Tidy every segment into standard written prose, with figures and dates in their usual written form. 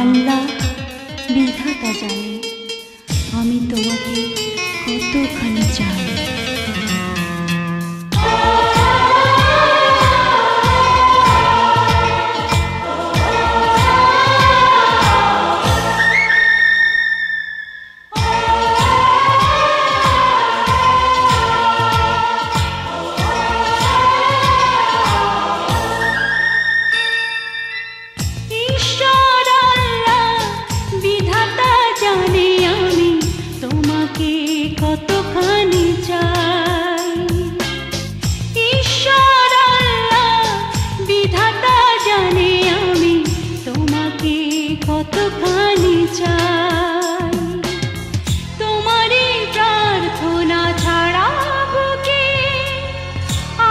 আল্লাহ বিধাতা জানে আমি তোমাকে কতখানি চাই। কতখানি চাই, ঈশ্বর আল্লাহ বিধাতা জানে আমি তোমাকে কতখানি চাই। তোমারই প্রার্থনা ছাড়া বুকে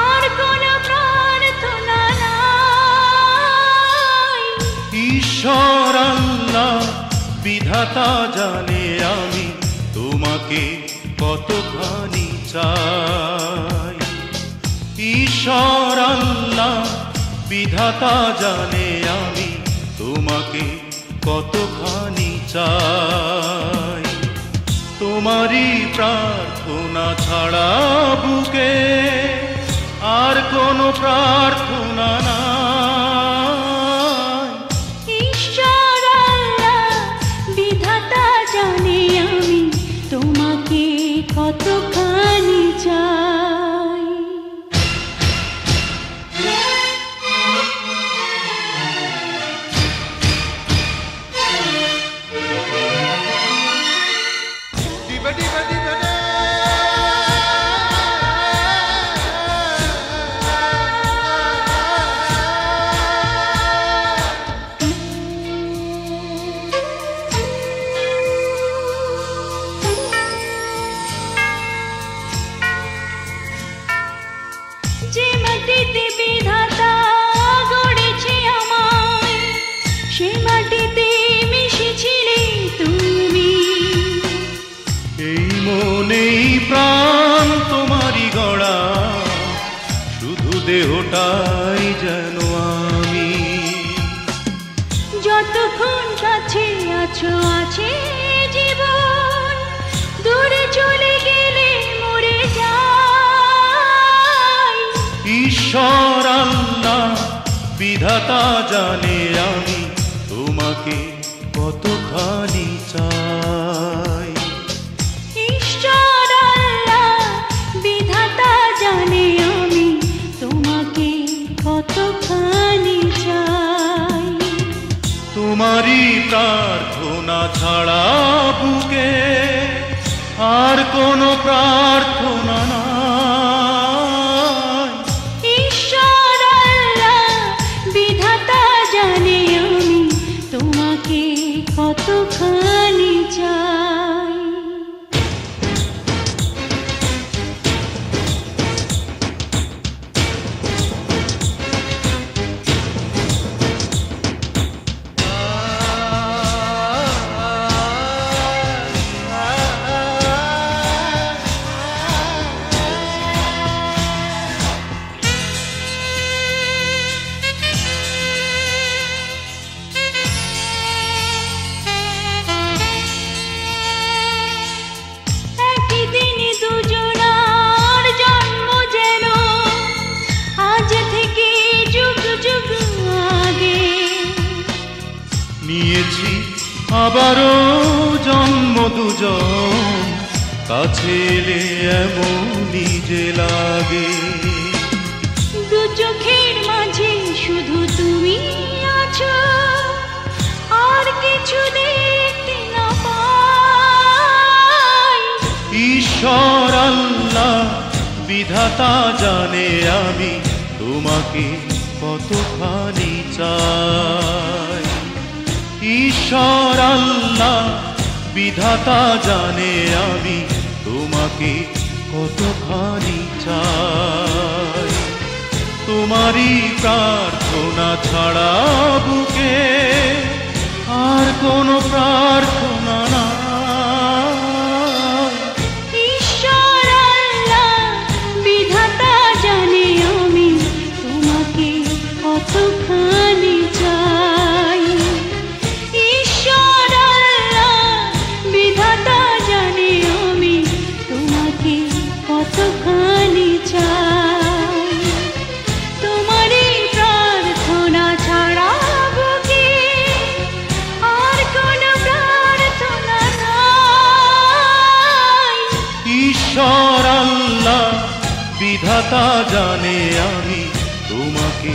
আর কোনো প্রার্থনা নাই। ঈশ্বর আল্লাহ বিধাতা জানে আমি তোমাকে কতখানি চাই। ঈশ্বর আল্লাহ বিধাতা জানে আমি তোমাকে কতখানি চাই। তোমারই প্রার্থনা ছাড়া বুকে আর কোনো প্রার্থনা নাই। ঈশ্বর আল্লাহ বিধাতা জানে আমি তোমাকে কতখানি চাই। যে মাটিতে বিধাতা গড়েছে আমায়, সে মাটিতে মিশেছিলে তুমি। এই মনেই প্রাণ তোমারই গড়া, শুধু দেহটাই যেন আমি। যতক্ষণ কাছে আছো আছে জীবন, দূরে চলে গেলে মরে যাই। ঈশ্বর আল্লাহ বিধাতা জানে আমি তোমাকে কতখানি চাই। ঈশ্বর আল্লাহ বিধাতা জানে আমি তোমাকে কতখানি চাই। তোমারই প্রার্থনা ছাড়া বুকে আর কোনো প্রার্থনা নাই। ঈশ্বর আল্লাহ বিধাতা জানে আমি তোমাকে কতখানি চাই। নিয়েছি আবারও জন্ম দুজন, কাছে এলে এমন নিজে লাগে। দু চোখের মাঝে শুধু তুমি আছো, আর কিছু দেখতে না পাই। ঈশ্বর আল্লাহ বিধাতা জানে আমি তোমাকে কতখানি চাই। ঈশ্বর আল্লাহ বিধাতা জানে আমি তোমাকে কতখানি চাই। তোমারই প্রার্থনা ছাড়া বুকে আর কোনো প্রার্থনা না। ঈশ্বর আল্লাহ বিধাতা জানে আমি তোমাকে কতখানি চাই। ঈশ্বর আল্লাহ বিধাতা জানে আমি তোমাকে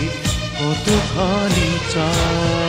কতখানি চাই।